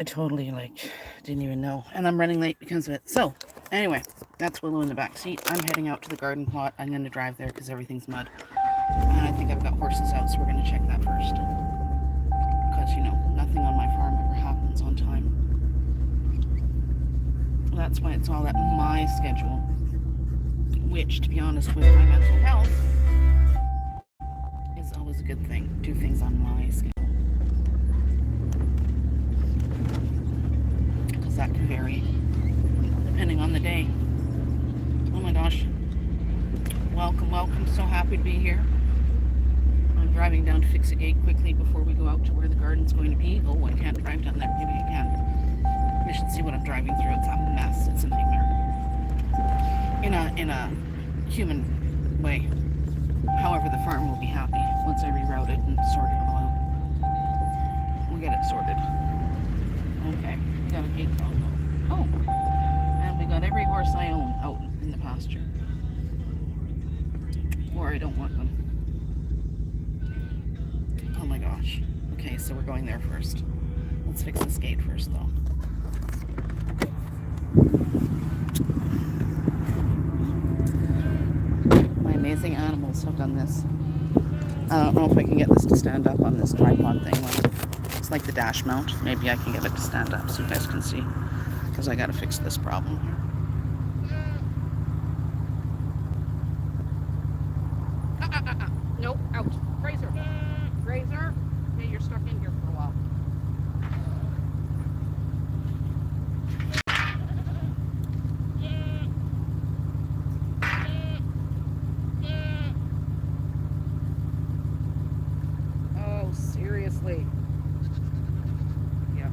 I totally, didn't even know. And I'm running late because of it. So, anyway, that's Willow in the back seat. I'm heading out to the garden plot. I'm going to drive there because everything's mud. And I think I've got horses out, so we're going to check that first. Because, nothing on my farm ever happens on time. That's why it's all at my schedule. Which, to be honest, with my mental health, is always a good thing. Do things on my schedule. Because that can vary depending on the day. Oh my gosh. Welcome, welcome. So happy to be here. I'm driving down to fix a gate quickly before we go out to where the garden's going to be. Oh, I can't drive down there. Maybe I can. You should see what I'm driving through. It's a mess. It's a nightmare. In a human way. However, the farm will be happy once I reroute it and sort it all out. We'll get it sorted. Okay, we got a gate dog. Oh, and we got every horse I own out in the pasture. Or I don't want them. Oh my gosh. Okay, so we're going there first. Let's fix this gate first, though. My amazing animals have done this. I don't know if I can get this to stand up on this tripod thing. It's like the dash mount. Maybe I can get it to stand up so you guys can see. Because I gotta fix this problem here. Nope, out. Fraser. Fraser. Okay, you're stuck in here for a while. Oh, seriously. Yeah.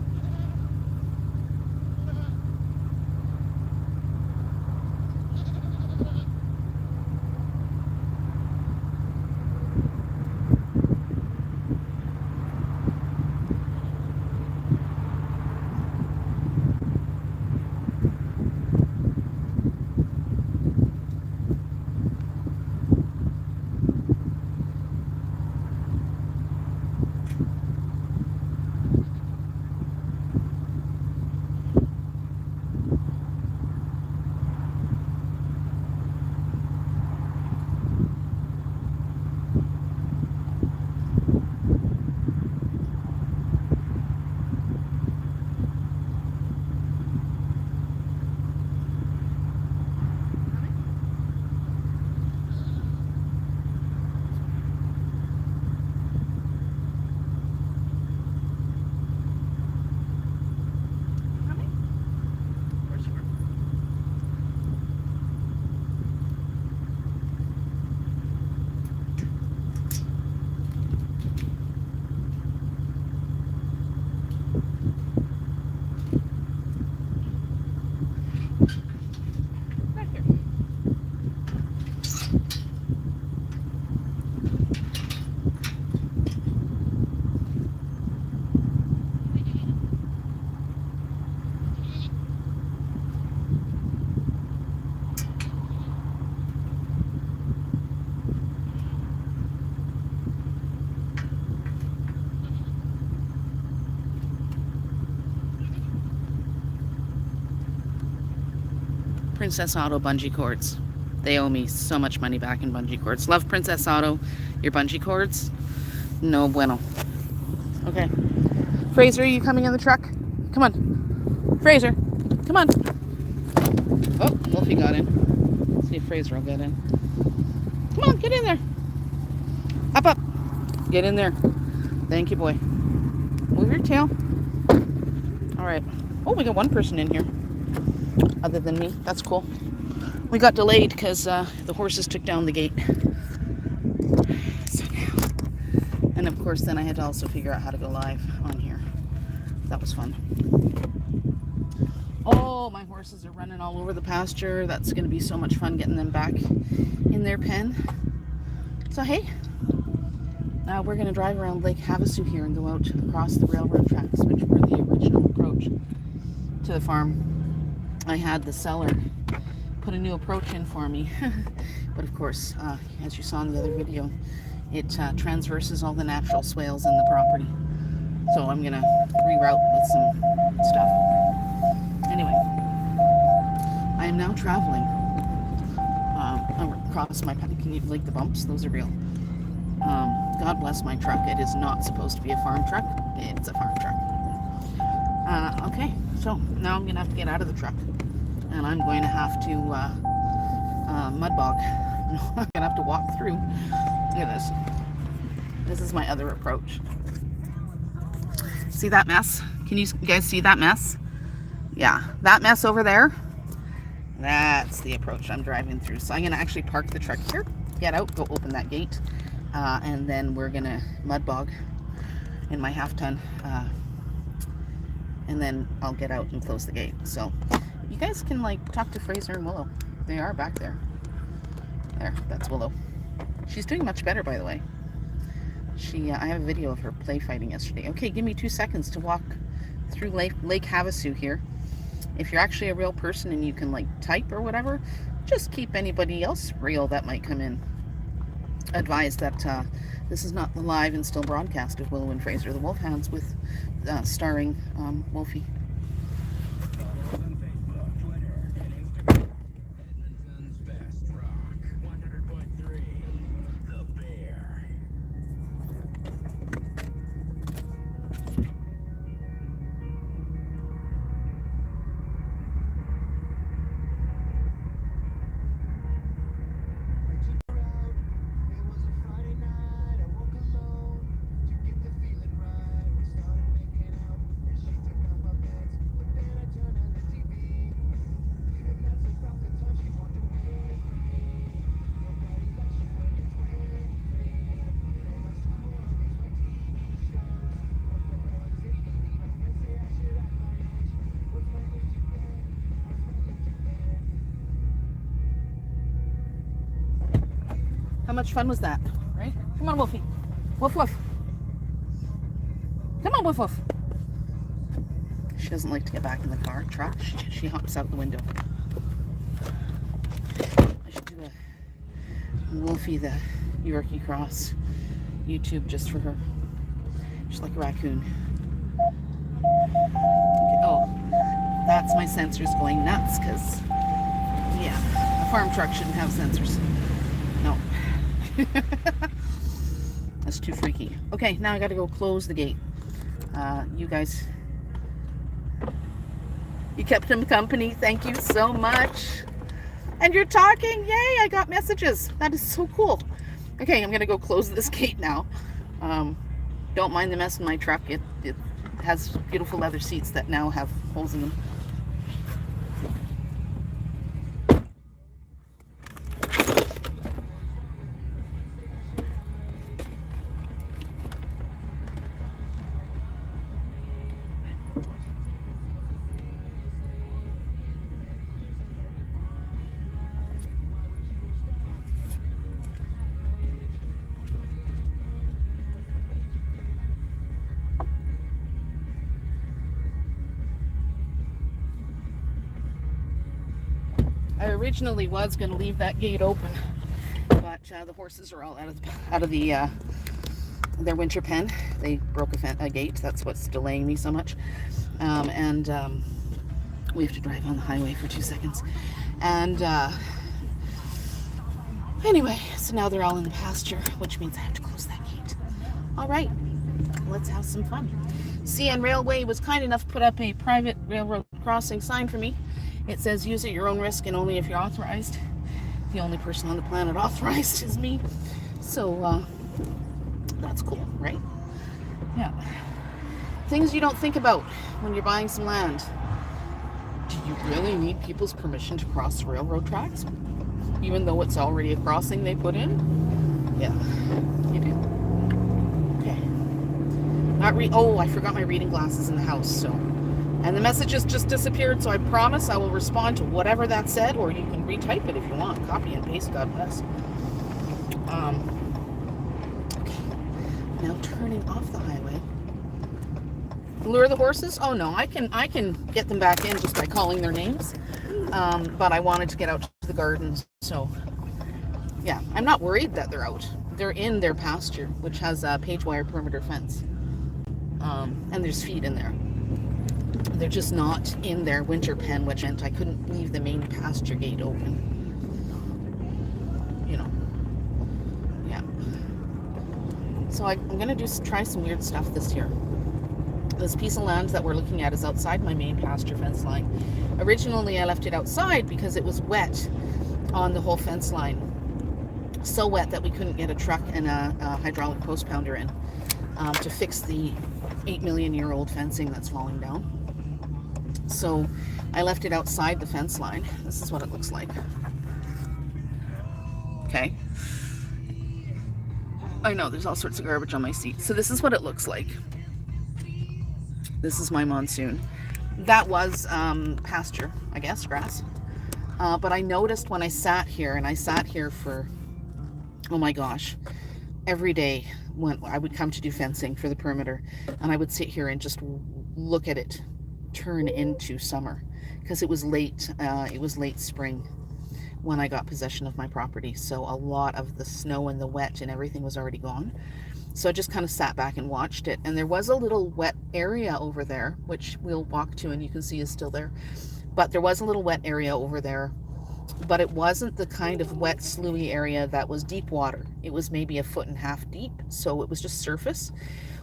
Princess Auto bungee cords. They owe me so much money back in bungee cords. Love Princess Auto. Your bungee cords? No bueno. Okay. Fraser, are you coming in the truck? Come on. Fraser, come on. Oh, Wolfie got in. Let's see if Fraser will get in. Come on, get in there. Up, up. Get in there. Thank you, boy. Move your tail. All right. Oh, we got one person in here. Other than me. That's cool. We got delayed because the horses took down the gate. So now. And of course then I had to also figure out how to go live on here. That was fun. Oh, my horses are running all over the pasture. That's going to be so much fun getting them back in their pen. So hey, now we're going to drive around Lake Havasu here and go out across the railroad tracks, which were the original approach to the farm. I had the seller put a new approach in for me, but of course, as you saw in the other video, it transverses all the natural swales in the property. So I'm gonna reroute with some traveling across my path. Can you like the bumps? Those are real. God bless my truck. It is not supposed to be a farm truck. It's a farm truck. Okay, so now I'm gonna have to get out of the truck, and I'm going to have to mud bog. I'm gonna have to walk through. Look at this. This is my other approach. See that mess? Can you guys see that mess? Yeah, that mess over there. That's the approach I'm driving through. So I'm gonna actually park the truck here, get out, go open that gate, and then we're gonna mud bog in my half-ton, and then I'll get out and close the gate. So you guys can like talk to Fraser and Willow. They are back there. There, that's Willow. She's doing much better, by the way. I have a video of her play fighting yesterday. Okay, give me 2 seconds to walk through Lake Havasu here. If you're actually a real person and you can like type or whatever, just keep anybody else real that might come in advised that this is not the live and still broadcast of Willow and Fraser the Wolfhounds with starring Wolfie. How much fun was that, right? Come on, Wolfie. Woof, woof. Come on, woof, woof. She doesn't like to get back in the car. She hops out the window. I should do a Wolfie the Yorkie Cross YouTube just for her. She's like a raccoon. Okay. Oh, that's my sensors going nuts because, yeah, a farm truck shouldn't have sensors. No. That's too freaky. Okay, now I gotta go close the gate. You guys, you kept him company. Thank you so much. And you're talking. Yay, I got messages. That is so cool. Okay, I'm gonna go close this gate now. Don't mind the mess in my truck. It has beautiful leather seats that now have holes in them. I originally was going to leave that gate open, but the horses are all out of their winter pen. They broke a gate. That's what's delaying me so much. And we have to drive on the highway for 2 seconds. And anyway, so now they're all in the pasture, which means I have to close that gate. All right, let's have some fun. CN Railway was kind enough to put up a private railroad crossing sign for me. It says use at your own risk and only if you're authorized. The only person on the planet authorized is me. So that's cool, right? Yeah. Things you don't think about when you're buying some land. Do you really need people's permission to cross railroad tracks? Even though it's already a crossing they put in? Yeah, you do. Okay. Oh, I forgot my reading glasses in the house, so. And the messages just disappeared, so I promise I will respond to whatever that said, or you can retype it if you want. Copy and paste, God bless. Okay. Now turning off the highway. Lure the horses? Oh no, I can get them back in just by calling their names. But I wanted to get out to the garden, so yeah, I'm not worried that they're out. They're in their pasture, which has a page wire perimeter fence. And there's feed in there. They're just not in their winter pen, which meant I couldn't leave the main pasture gate open. You know, yeah. So I'm going to try some weird stuff this year. This piece of land that we're looking at is outside my main pasture fence line. Originally, I left it outside because it was wet on the whole fence line. So wet that we couldn't get a truck and a hydraulic post pounder in to fix the 8 million-year-old fencing that's falling down. So I left it outside the fence line. This is what it looks like. Okay. I know there's all sorts of garbage on my seat. So this is what it looks like. This is my monsoon. That was pasture, I guess, grass. But I noticed when I sat here, and I sat here for, oh my gosh, every day when I would come to do fencing for the perimeter, and I would sit here and just look at it turn into summer, because it was late spring when I got possession of my property. So a lot of the snow and the wet and everything was already gone. So I just kind of sat back and watched it. And there was a little wet area over there, which we'll walk to and you can see is still there. But there was a little wet area over there. But it wasn't the kind of wet, sloughie area that was deep water. It was maybe 1.5 feet deep. So it was just surface,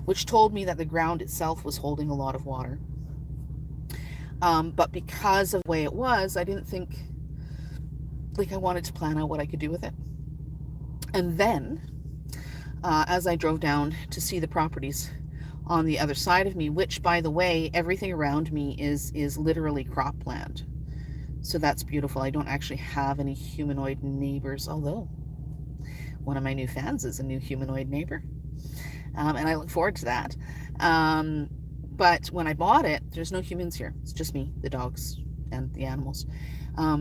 which told me that the ground itself was holding a lot of water. But because of the way it was, I didn't think, like, I wanted to plan out what I could do with it. And then, as I drove down to see the properties on the other side of me, which, by the way, everything around me is literally cropland. So that's beautiful. I don't actually have any humanoid neighbors, although one of my new fans is a new humanoid neighbor. And I look forward to that. But when I bought it, there's no humans here. It's just me, the dogs, and the animals.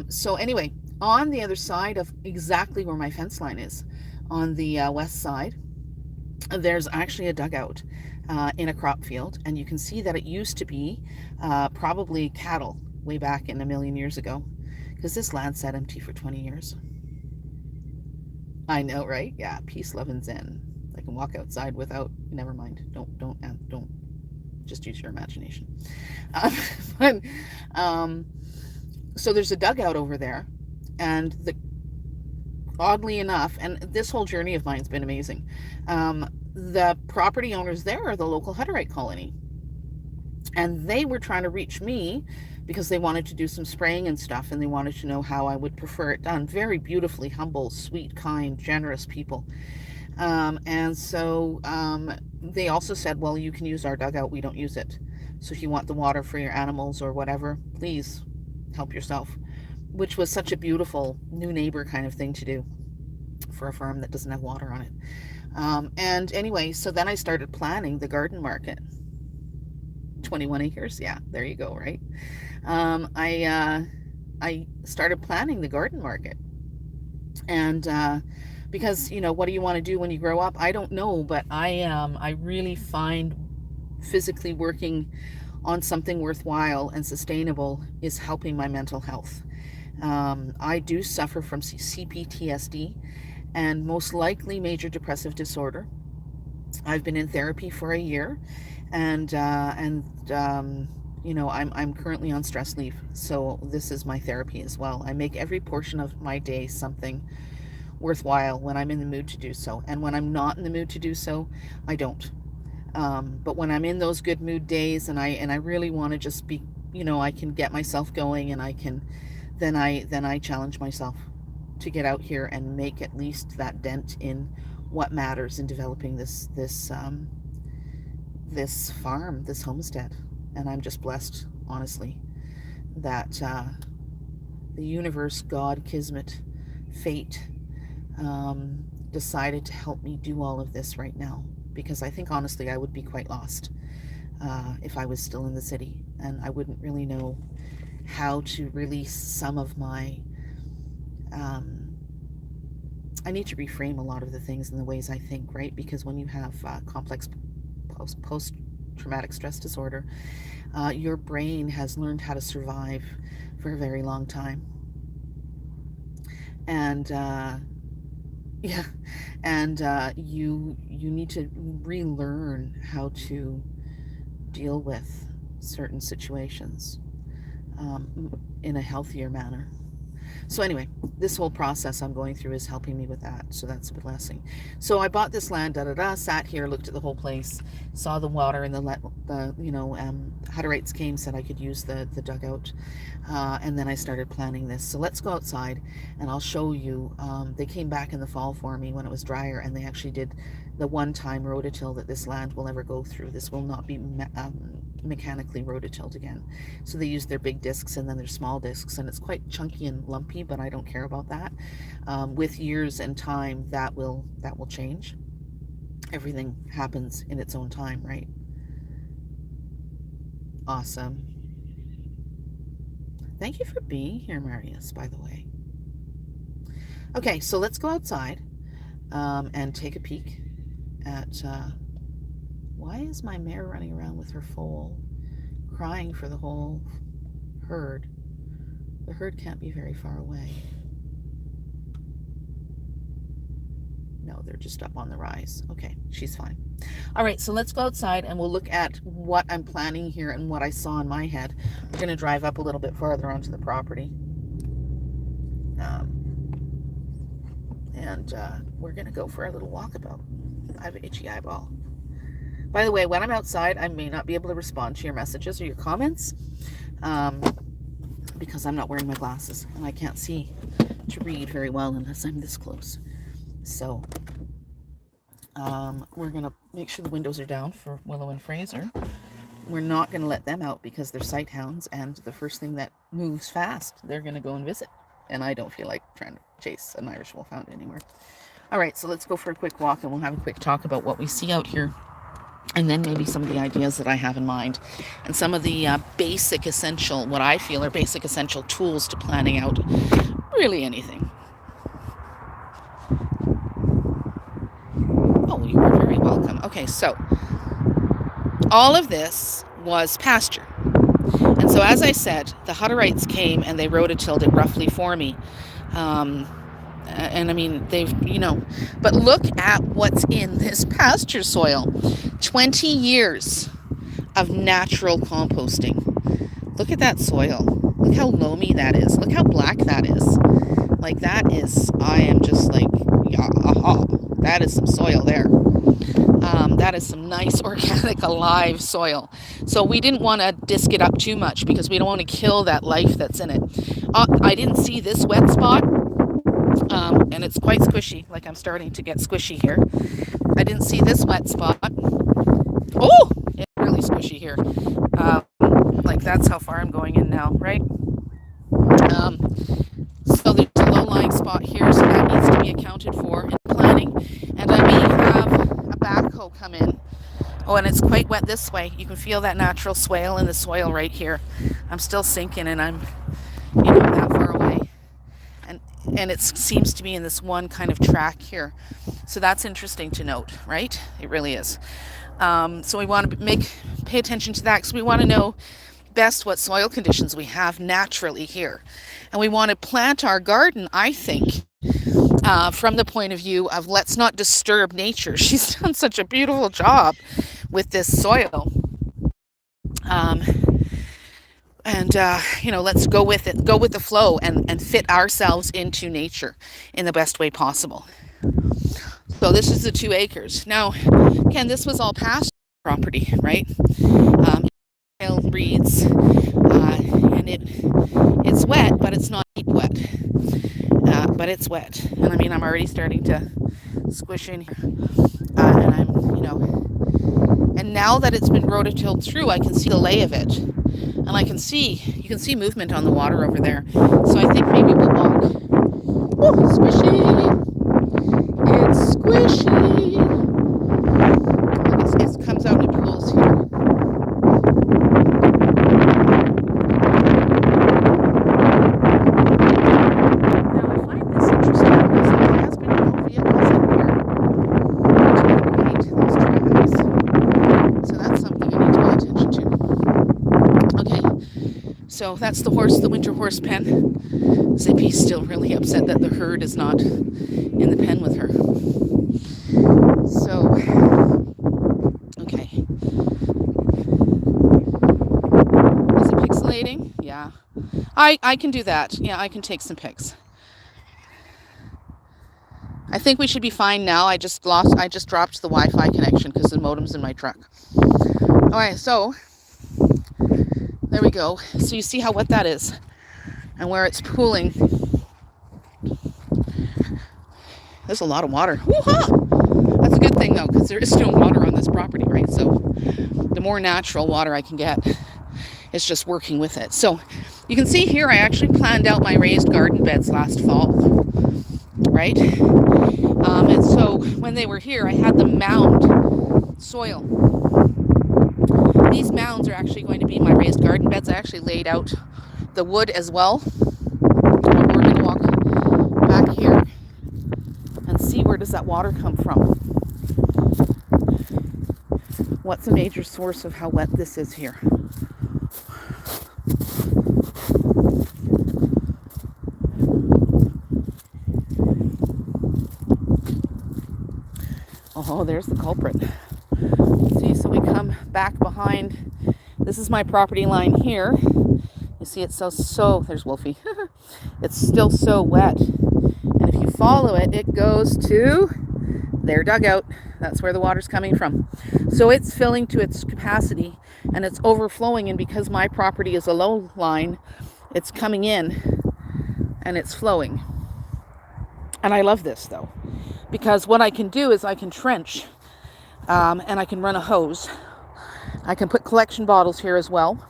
So anyway, on the other side of exactly where my fence line is, on the west side, there's actually a dugout in a crop field. And you can see that it used to be probably cattle way back in 1,000,000 years ago, because this land sat empty for 20 years. I know, right? Yeah, peace, love, and zen. I can walk outside without, never mind. Don't just use your imagination. So there's a dugout over there, and oddly enough, and this whole journey of mine's been amazing, the property owners there are the local Hutterite colony, and they were trying to reach me because they wanted to do some spraying and stuff, and they wanted to know how I would prefer it done. Very beautifully humble, sweet, kind, generous people. And so they also said, well, you can use our dugout, we don't use it. So if you want the water for your animals or whatever, please help yourself. Which was such a beautiful new neighbor kind of thing to do for a farm that doesn't have water on it. And anyway, so then I started planning the garden market. 21 acres, yeah, there you go, right? I started planning the garden market. And because, what do you want to do when you grow up? I don't know, but I really find physically working on something worthwhile and sustainable is helping my mental health. I do suffer from CPTSD and most likely major depressive disorder. I've been in therapy for a year, and I'm currently on stress leave, so this is my therapy as well. I make every portion of my day something worthwhile when I'm in the mood to do so, and when I'm not in the mood to do so, I don't. But when I'm in those good mood days, and I really want to just be, I can get myself going, and then I challenge myself to get out here and make at least that dent in what matters in developing this farm, this homestead. And I'm just blessed, honestly, that the universe, God, Kismet, fate, decided to help me do all of this right now. Because I think, honestly, I would be quite lost if I was still in the city, and I wouldn't really know how to release some of my I need to reframe a lot of the things in the ways I think, right? Because when you have complex post-traumatic stress disorder, your brain has learned how to survive for a very long time. And you need to relearn how to deal with certain situations in a healthier manner. So anyway, this whole process I'm going through is helping me with that. So that's a blessing. So I bought this land, sat here, looked at the whole place, saw the water, and Hutterites came, said I could use the dugout. And then I started planning this. So let's go outside and I'll show you. They came back in the fall for me when it was drier, and they actually did the one-time rototill that this land will ever go through. This will not be mechanically rototilled again. So they use their big discs and then their small discs, and it's quite chunky and lumpy, but I don't care about that. With years and time, that will change. Everything happens in its own time, right? Awesome. Thank you for being here, Marius, by the way. Okay, so let's go outside and take a peek at why is my mare running around with her foal, crying for the whole herd? The herd can't be very far away. No, they're just up on the rise. Okay, she's fine. All right, so let's go outside and we'll look at what I'm planning here and what I saw in my head. We're going to drive up a little bit farther onto the property. And we're going to go for a little walkabout. I have an itchy eyeball. By the way, when I'm outside, I may not be able to respond to your messages or your comments because I'm not wearing my glasses and I can't see to read very well unless I'm this close. So we're going to make sure the windows are down for Willow and Fraser. We're not going to let them out because they're sight hounds, and the first thing that moves fast, they're going to go and visit. And I don't feel like trying to chase an Irish wolfhound anymore. All right, so let's go for a quick walk and we'll have a quick talk about what we see out here. And then maybe some of the ideas that I have in mind and some of the basic essential, what I feel are basic essential tools to planning out really anything. Oh, you are very welcome. Okay, so all of this was pasture. And so as I said, the Hutterites came and they rototilled it roughly for me. And I mean, but look at what's in this pasture soil. 20 years of natural composting. Look at that soil. Look how loamy that is. Look how black that is. Like that is, I am just like, yeah, aha, that is some soil there. That is some nice organic alive soil. So we didn't want to disc it up too much because we don't want to kill that life that's in it. I didn't see this wet spot. And it's quite squishy, like I'm starting to get squishy here. I didn't see this wet spot. Oh, it's really squishy here. Like that's how far I'm going in now, right? So there's a low-lying spot here, so that needs to be accounted for in planning. And I may have a backhoe come in. Oh, and it's quite wet this way. You can feel that natural swale in the soil right here. I'm still sinking and I'm, that far away. And it seems to be in this one kind of track here. So that's interesting to note, right? It really is. So we want to pay attention to that because we want to know best what soil conditions we have naturally here. And we want to plant our garden, I think, from the point of view of let's not disturb nature. She's done such a beautiful job with this soil. Let's go with it, go with the flow and fit ourselves into nature in the best way possible. So this is the 2 acres. Now, Ken, this was all pasture property, right? Breeds, and it's wet, but it's not deep wet. But it's wet. And I mean, I'm already starting to squish in here. And I'm, and now that it's been rototilled through, I can see the lay of it. And you can see movement on the water over there. So I think maybe we'll walk. Oh, squishy. It's squishy. Look, it comes out in pools here. Now I find this interesting because there has been no vehicles in here to create those tracks. So that's something I need to pay attention to. Okay, so that's the winter horse pen. Zippy's still really upset that the herd is not in the pen with her. So, okay. Yeah, I can do that. Yeah, I can take some pics. I think we should be fine now. I just dropped the Wi-Fi connection because the modem's in my truck. Okay, so there we go. So you see how wet that is and where it's pooling. There's a lot of water. Woo-ha! That's a good thing though, because there is no water on this property, right? So the more natural water I can get, it's just working with it. So you can see here, I actually planned out my raised garden beds last fall, right? And so when they were here, I had them mound soil. These mounds are actually going to be my raised garden beds. I actually laid out the wood as well. We're going to walk back here and see where does that water come from. What's a major source of how wet this is here? Oh, there's the culprit. See, so we come back behind. This is my property line here. You see it's so there's Wolfie. It's still so wet. And if you follow it, it goes to their dugout. That's where the water's coming from. So it's filling to its capacity and it's overflowing, and because my property is a low line, it's coming in and it's flowing. And I love this though, because what I can do is I can trench and I can run a hose. I can put collection bottles here as well,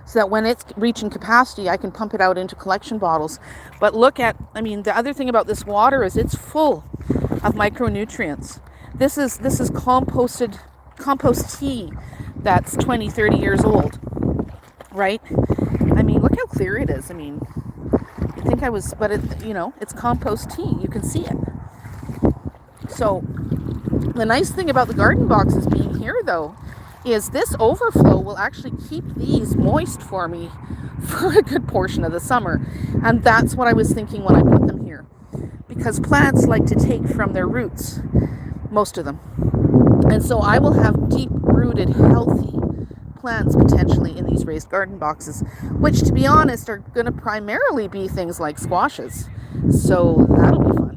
so that when it's reaching capacity, I can pump it out into collection bottles. But look at, I mean, the other thing about this water is it's full of micronutrients. This is compost tea that's 20, 30 years old, right? I mean, look how clear it is. I mean, you think I was, but it, you know, it's compost tea. You can see it. So the nice thing about the garden boxes being here though, is this overflow will actually keep these moist for me for a good portion of the summer. And that's what I was thinking when I put them here, because plants like to take from their roots, most of them. And so I will have deep-rooted, healthy plants potentially in these raised garden boxes, which, to be honest, are going to primarily be things like squashes. So that'll be fun.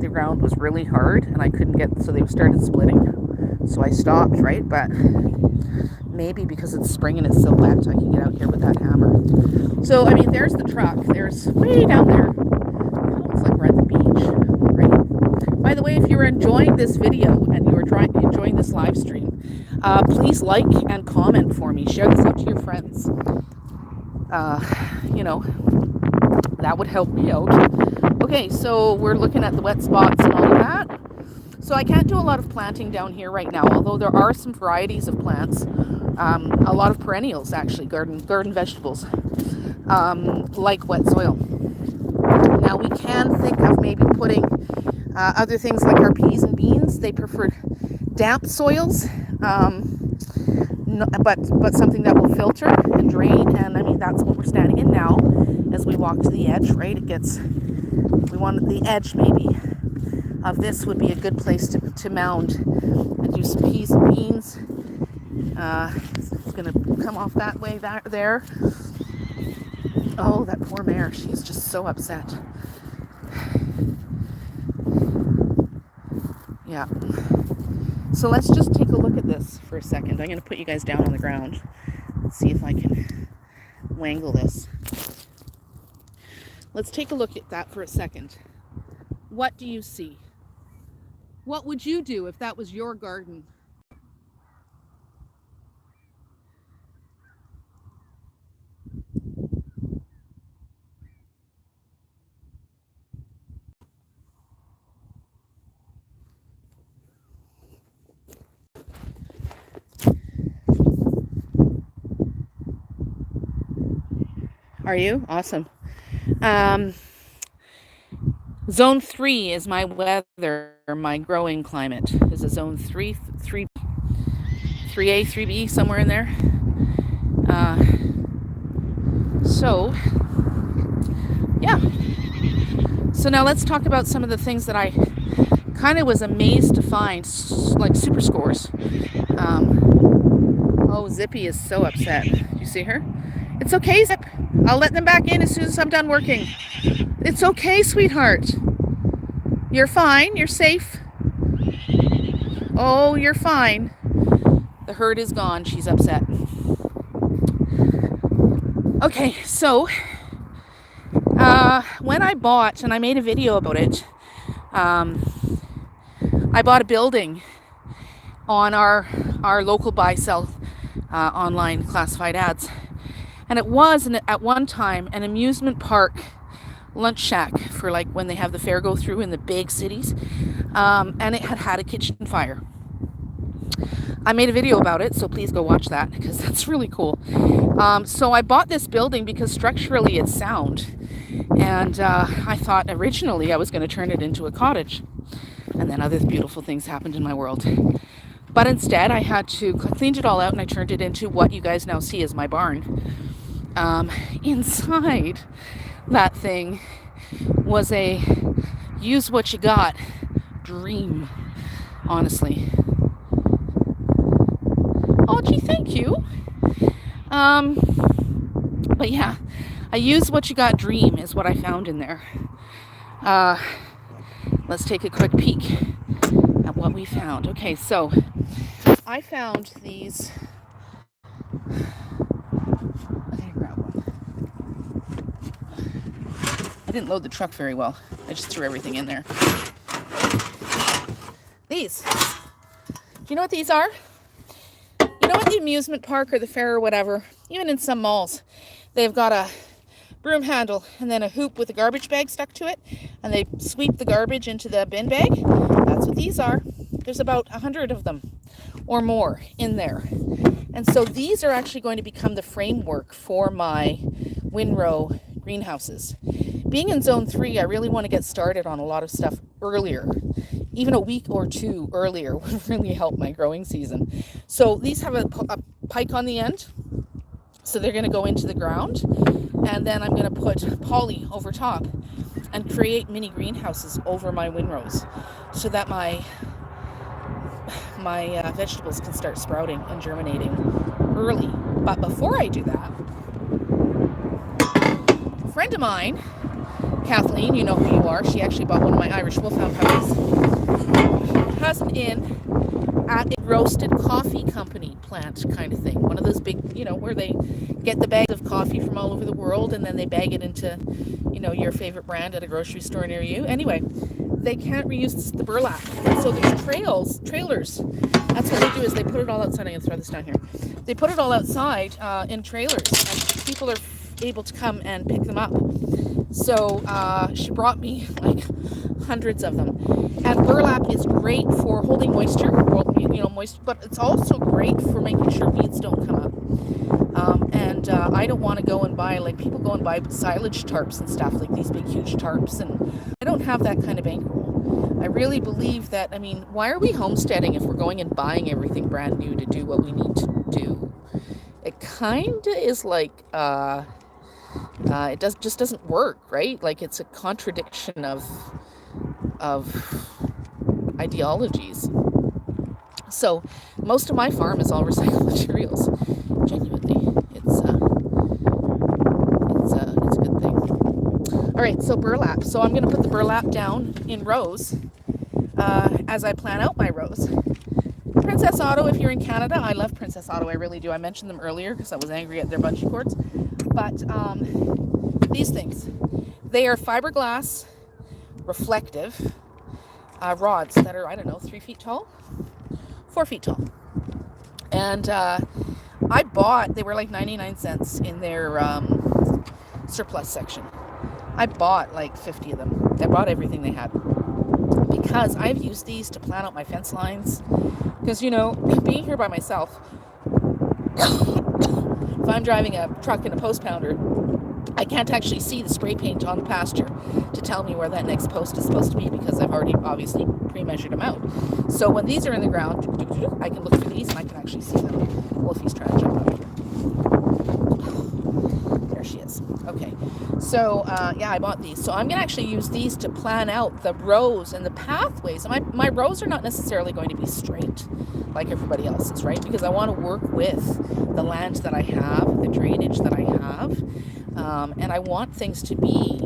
The ground was really hard and I couldn't get, so they started splitting. So I stopped, right? But maybe because it's spring and it's so wet, I can get out here with that hammer. So, I mean, there's the truck. There's way down there. It looks like we're at the beach, right? By the way, if you're enjoying this video and you're enjoying this live stream, please like and comment for me. Share this out to your friends. You know, that would help me out. Okay, so we're looking at the wet spots and all of that. So I can't do a lot of planting down here right now, although there are some varieties of plants. A lot of perennials, actually, garden vegetables, like wet soil. Now we can think of maybe putting other things like our peas and beans. They prefer damp soils, but something that will filter and drain. And I mean, that's what we're standing in now as we walk to the edge, right? We want the edge maybe of this would be a good place to mound and do some peas and beans. It's going to come off that way there. Oh, that poor mare. She's just so upset. Yeah. So let's just take a look at this for a second. I'm going to put you guys down on the ground and see if I can wangle this. Let's take a look at that for a second. What do you see? What would you do if that was your garden? Are you? Awesome. Zone 3 is my weather, my growing climate. Is a zone 3A, 3B, somewhere in there. So, yeah. So now let's talk about some of the things that I kind of was amazed to find, like super scores. Oh, Zippy is so upset. You see her? It's okay, Zip. I'll let them back in as soon as I'm done working. It's okay, sweetheart. You're fine. You're safe. Oh, you're fine. The herd is gone. She's upset. Okay, so when I bought, and I made a video about it, I bought a building on our local buy-sell online classified ads. And it was, at one time, an amusement park lunch shack for like when they have the fair go through in the big cities. And it had a kitchen fire. I made a video about it, so please go watch that because that's really cool. So I bought this building because structurally it's sound. And I thought originally I was going to turn it into a cottage. And then other beautiful things happened in my world. But instead I had to clean it all out and I turned it into what you guys now see as my barn. Inside that thing was a use what you got dream, honestly. Oh gee, thank you. But yeah, a use what you got dream is what I found in there. Let's take a quick peek at what we found. Okay, so I found these. I didn't load the truck very well. I just threw everything in there. These. Do you know what these are? You know what the amusement park or the fair or whatever, even in some malls, they've got a broom handle and then a hoop with a garbage bag stuck to it, and they sweep the garbage into the bin bag? That's what these are. There's about 100 of them or more in there. And so these are actually going to become the framework for my windrow greenhouses. Being in zone 3, I really want to get started on a lot of stuff earlier. Even a week or two earlier would really help my growing season. So these have a pike on the end. So they're going to go into the ground. And then I'm going to put poly over top and create mini greenhouses over my windrows so that my vegetables can start sprouting and germinating early. But before I do that, a friend of mine, Kathleen, you know who you are, she actually bought one of my Irish Wolfhound puppies, has an inn at a roasted coffee company plant kind of thing. One of those big, where they get the bags of coffee from all over the world and then they bag it into, your favorite brand at a grocery store near you. Anyway, they can't reuse the burlap. So there's trailers. That's what they do, is they put it all outside. I'm going to throw this down here. They put it all outside in trailers, and people are able to come and pick them up. So she brought me like hundreds of them. And burlap is great for holding moisture, moist, but it's also great for making sure weeds don't come up. And I don't want to go and buy, like people go and buy silage tarps and stuff, like these big huge tarps, and I don't have that kind of bankroll. I really believe that, why are we homesteading if we're going and buying everything brand new to do what we need to do? It kind of is like, it just doesn't work, right? Like it's a contradiction of ideologies. So most of my farm is all recycled materials. Genuinely, it's a good thing. All right, so burlap. So I'm going to put the burlap down in rows as I plan out my rows. Princess Auto, if you're in Canada, I love Princess Auto. I really do. I mentioned them earlier because I was angry at their bungee cords. But these things, they are fiberglass reflective rods that are, 3 feet tall, 4 feet tall. And they were like 99 cents in their surplus section. I bought like 50 of them. I bought everything they had because I've used these to plan out my fence lines. Because, being here by myself, if I'm driving a truck and a post pounder, I can't actually see the spray paint on the pasture to tell me where that next post is supposed to be because I've already obviously pre-measured them out. So when these are in the ground, I can look for these and I can actually see them. Wolfie's trying to jump out here. There she is. Okay. So yeah, I bought these. So I'm gonna actually use these to plan out the rows and the pathways. My rows are not necessarily going to be straight like everybody else's, right? Because I want to work with the land that I have, the drainage that I have, and I want things to be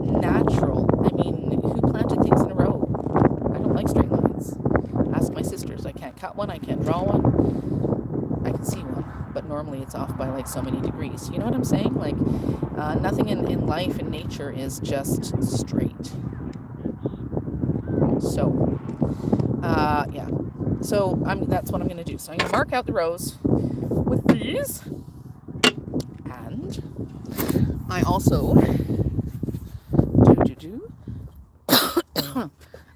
natural. I mean, who planted things in a row? I don't like straight lines. Ask my sisters. I can't cut one. I can't draw one. I can see one, but normally it's off by like so many degrees. You know what I'm saying? Like nothing in life and nature is just straight. So yeah. So that's what I'm going to do. So I'm going to mark out the rows with these, and I also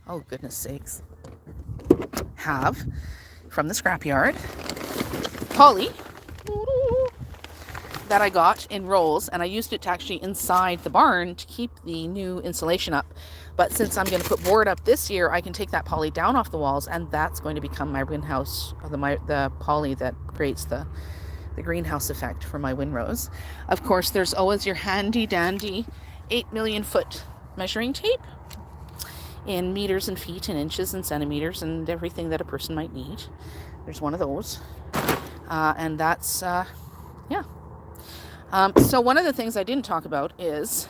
oh goodness sakes, have from the scrapyard poly that I got in rolls, and I used it to actually inside the barn to keep the new insulation up. But since I'm going to put board up this year, I can take that poly down off the walls, and that's going to become my greenhouse, the poly that creates the greenhouse effect for my windrows. Of course, there's always your handy dandy 8 million foot measuring tape in meters and feet and inches and centimeters and everything that a person might need. There's one of those. And that's, yeah. So one of the things I didn't talk about is,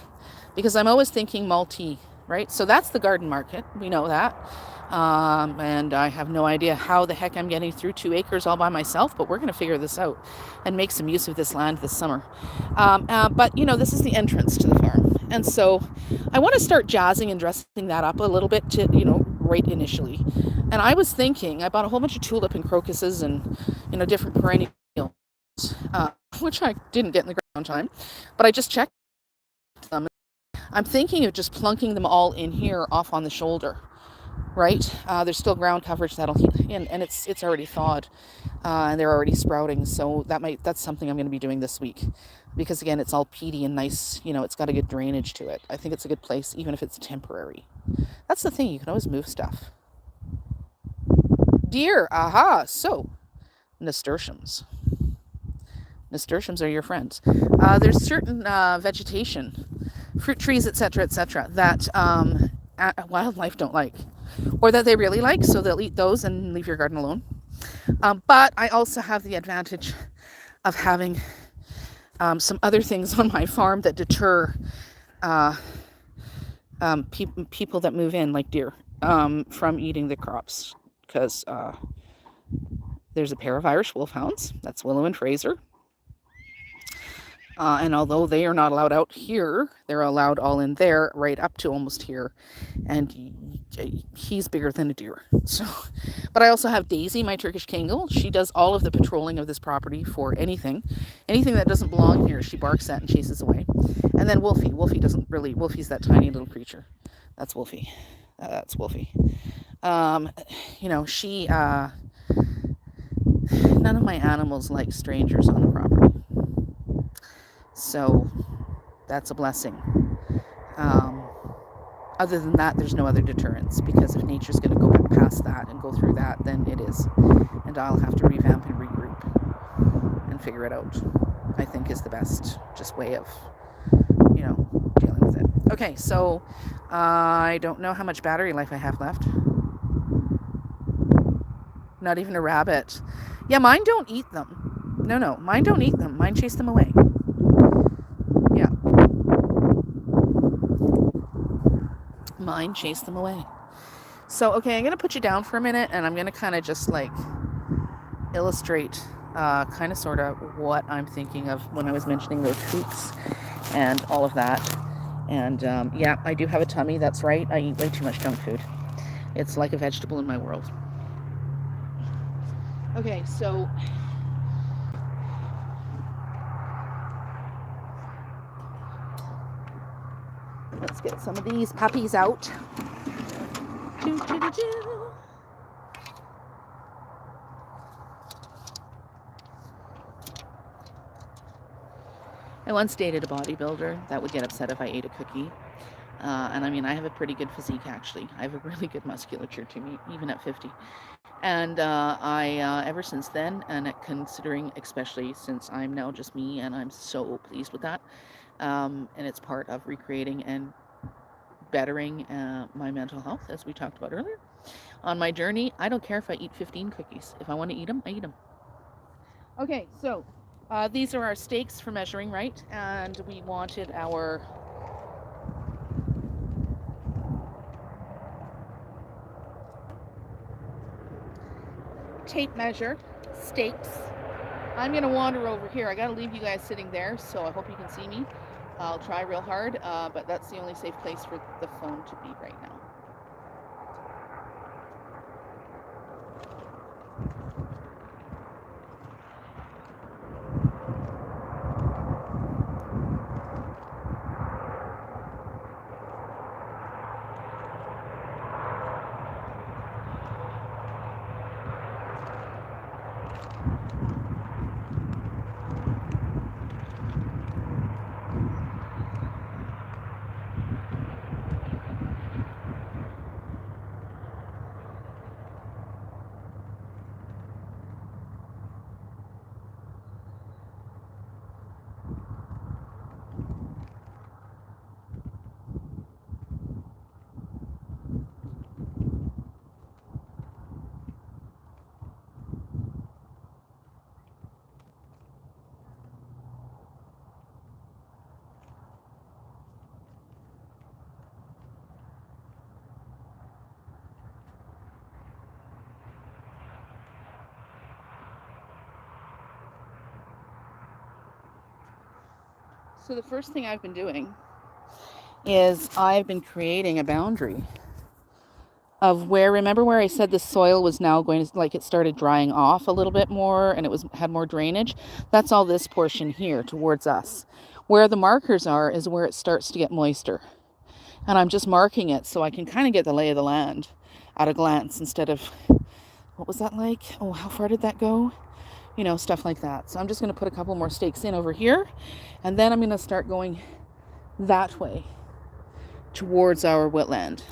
because I'm always thinking multi, right? So that's the garden market. We know that. And I have no idea how the heck I'm getting through 2 acres all by myself, but we're going to figure this out and make some use of this land this summer. But, you know, this is the entrance to the farm. And so I want to start jazzing and dressing that up a little bit to, you know, right initially. And I was thinking, I bought a whole bunch of tulip and crocuses and, you know, different perennials, which I didn't get in the ground time, but I just checked them. I'm thinking of just plunking them all in here off on the shoulder. Right, there's still ground coverage that'll heat, and it's already thawed, and they're already sprouting. So that's something I'm going to be doing this week, because again, it's all peaty and nice. You know, it's got a good drainage to it. I think it's a good place, even if it's temporary. That's the thing; you can always move stuff. Deer, aha! So, nasturtiums. Nasturtiums are your friends. There's certain vegetation, fruit trees, etc., that wildlife don't like, or that they really like, so they'll eat those and leave your garden alone. But I also have the advantage of having some other things on my farm that deter people that move in, like deer, from eating the crops, because there's a pair of Irish wolfhounds, that's Willow and Fraser. And although they are not allowed out here, they're allowed all in there, right up to almost here. And he's bigger than a deer. So, but I also have Daisy, my Turkish Kangol. She does all of the patrolling of this property for anything that doesn't belong here. She barks at and chases away. And then Wolfie. Wolfie's that tiny little creature. That's Wolfie. That's Wolfie. You know, none of my animals like strangers on the property. So that's a blessing. Other than that, there's no other deterrence, because if nature's going to go past that and go through that, then it is. And I'll have to revamp and regroup and figure it out, I think, is the best just way of, you know, dealing with it. Okay, so I don't know how much battery life I have left. Not even a rabbit. Yeah, mine don't eat them. No, mine don't eat them. Mine chase them away. Mine chase them away. So, okay, I'm going to put you down for a minute, and I'm going to kind of just like illustrate kind of sort of what I'm thinking of when I was mentioning those hoops and all of that. And yeah, I do have a tummy. That's right. I eat way too much junk food. It's like a vegetable in my world. Okay, so let's get some of these puppies out. I once dated a bodybuilder that would get upset if I ate a cookie. And I mean, I have a pretty good physique, actually. I have a really good musculature to me, even at 50. And I, ever since then, and considering, especially since I'm now just me, and I'm so pleased with that, And it's part of recreating and bettering my mental health, as we talked about earlier. On my journey, I don't care if I eat 15 cookies. If I want to eat them, I eat them. Okay, so these are our stakes for measuring, right? And we wanted our tape measure stakes. I'm going to wander over here. I got to leave you guys sitting there, so I hope you can see me. I'll try real hard, but that's the only safe place for the phone to be right now. So the first thing I've been doing is I've been creating a boundary of where, remember where I said the soil was now going to, like, it started drying off a little bit more and it had more drainage? That's all this portion here towards us. Where the markers are is where it starts to get moister. And I'm just marking it so I can kind of get the lay of the land at a glance instead of, what was that like? Oh, how far did that go? You know, stuff like that. So I'm just going to put a couple more stakes in over here, and then I'm going to start going that way towards our wetland.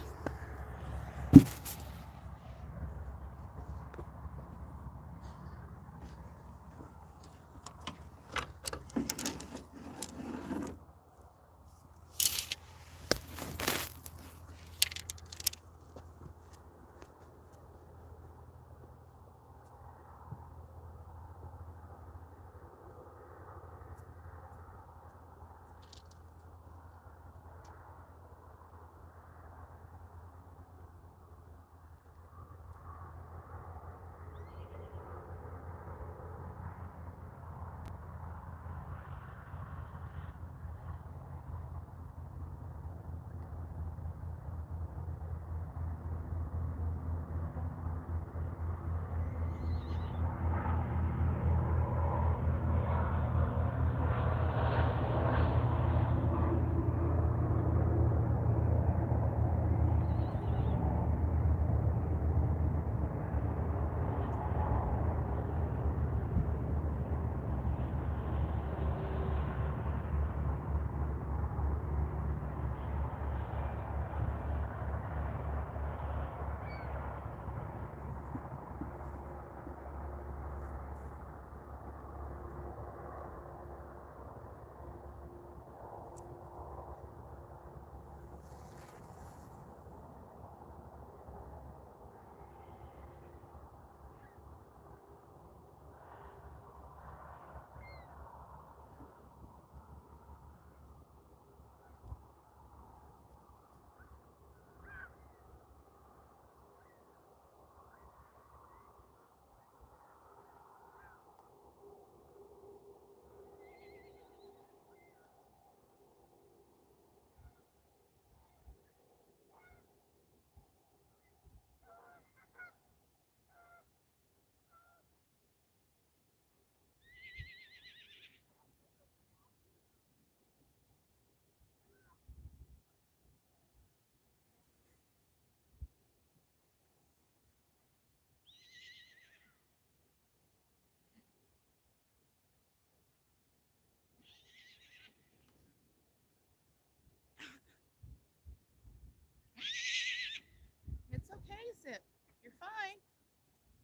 It's okay, Zip. You're fine.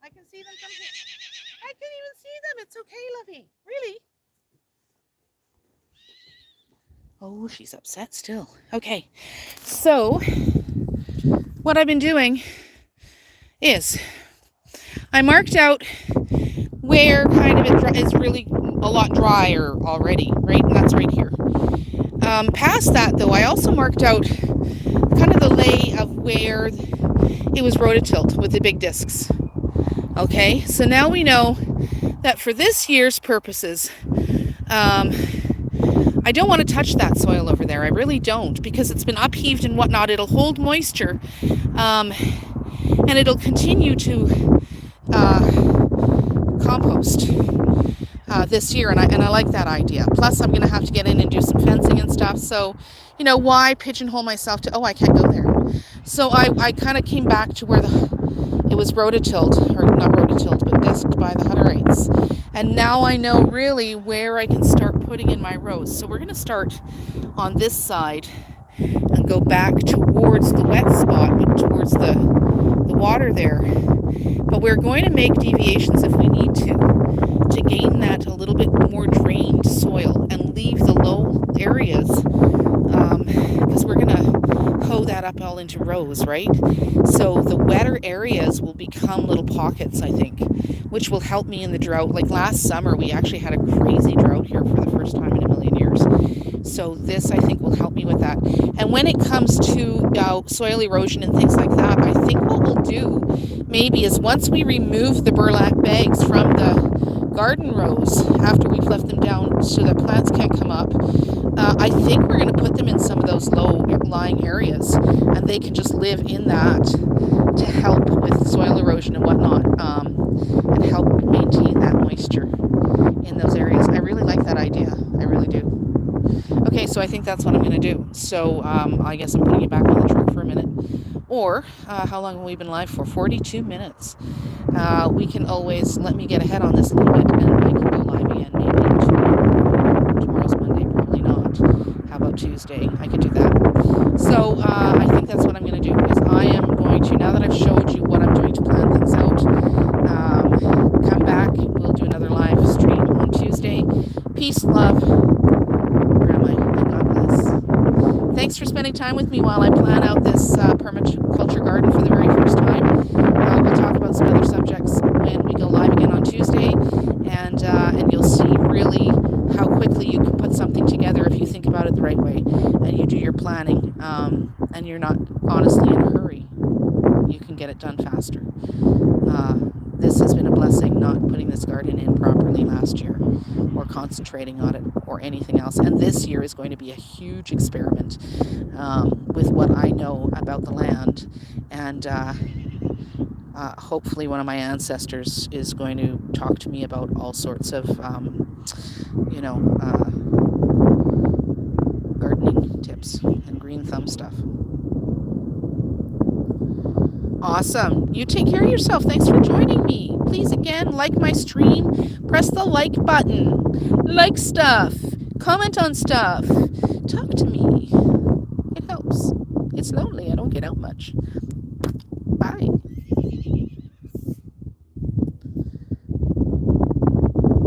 I can see them from here. I can even see them. It's okay, Lovey. Really? Oh, she's upset still. Okay, so what I've been doing is I marked out where kind of it is really a lot drier already, right? And that's right here. Past that, though, I also marked out kind of the lay of where it was rototilt with the big discs. Okay, so now we know that for this year's purposes, I don't want to touch that soil over there. I really don't, because it's been upheaved and whatnot. It'll hold moisture, and it'll continue to compost this year, and I like that idea. Plus, I'm going to have to get in and do some fencing and stuff. So, you know, why pigeonhole myself to, oh, I can't go there. So I kind of came back to where it was rototilt, or not rototilt, but disked by the Hutterites. And now I know really where I can start putting in my rows. So we're going to start on this side and go back towards the wet spot, but towards the water there. But we're going to make deviations if we need to gain that a little bit more drained soil and leave the low areas, because we're going to hoe that up all into rows, right? So the wetter areas will become little pockets, I think, which will help me in the drought. Like last summer, we actually had a crazy drought here for the first time in a million years. So this, I think, will help me with that. And when it comes to soil erosion and things like that, I think what we'll do maybe is once we remove the burlap bags from the garden rows after we've left them down so that plants can't come up, I think we're going to put them in some of those low-lying areas, and they can just live in that to help with soil erosion and whatnot, and help maintain that moisture in those areas. I really like that idea. I really do. Okay, so I think that's what I'm going to do. So I guess I'm putting it back on the truck for a minute. Or, how long have we been live for? 42 minutes. We can always, let me get ahead on this a little bit, and I can go live again maybe tomorrow's Monday, probably not. How about Tuesday? I could do that. So I think that's what I'm going to do, is I am going to, now that I've showed you what I'm doing to plan things out, come back, we'll do another live stream on Tuesday. Peace, love. Where am I? And God bless. Thanks for spending time with me while I plan out this permaculture garden for the very first time. We'll talk about some other subjects when we go live again on Tuesday, and you'll see really how quickly you can put something together if you think about it the right way and you do your planning, and you're not honestly in a hurry. You can get it done faster. This has been a blessing, not putting this garden in properly last year or concentrating on it or anything else. And this year is going to be a huge experiment with what I know about the land. And hopefully one of my ancestors is going to talk to me about all sorts of, gardening tips and green thumb stuff. Awesome. You take care of yourself. Thanks for joining me. Please, again, like my stream. Press the like button. Like stuff. Comment on stuff. Talk to me. It helps. It's lonely. I don't get out much. Bye.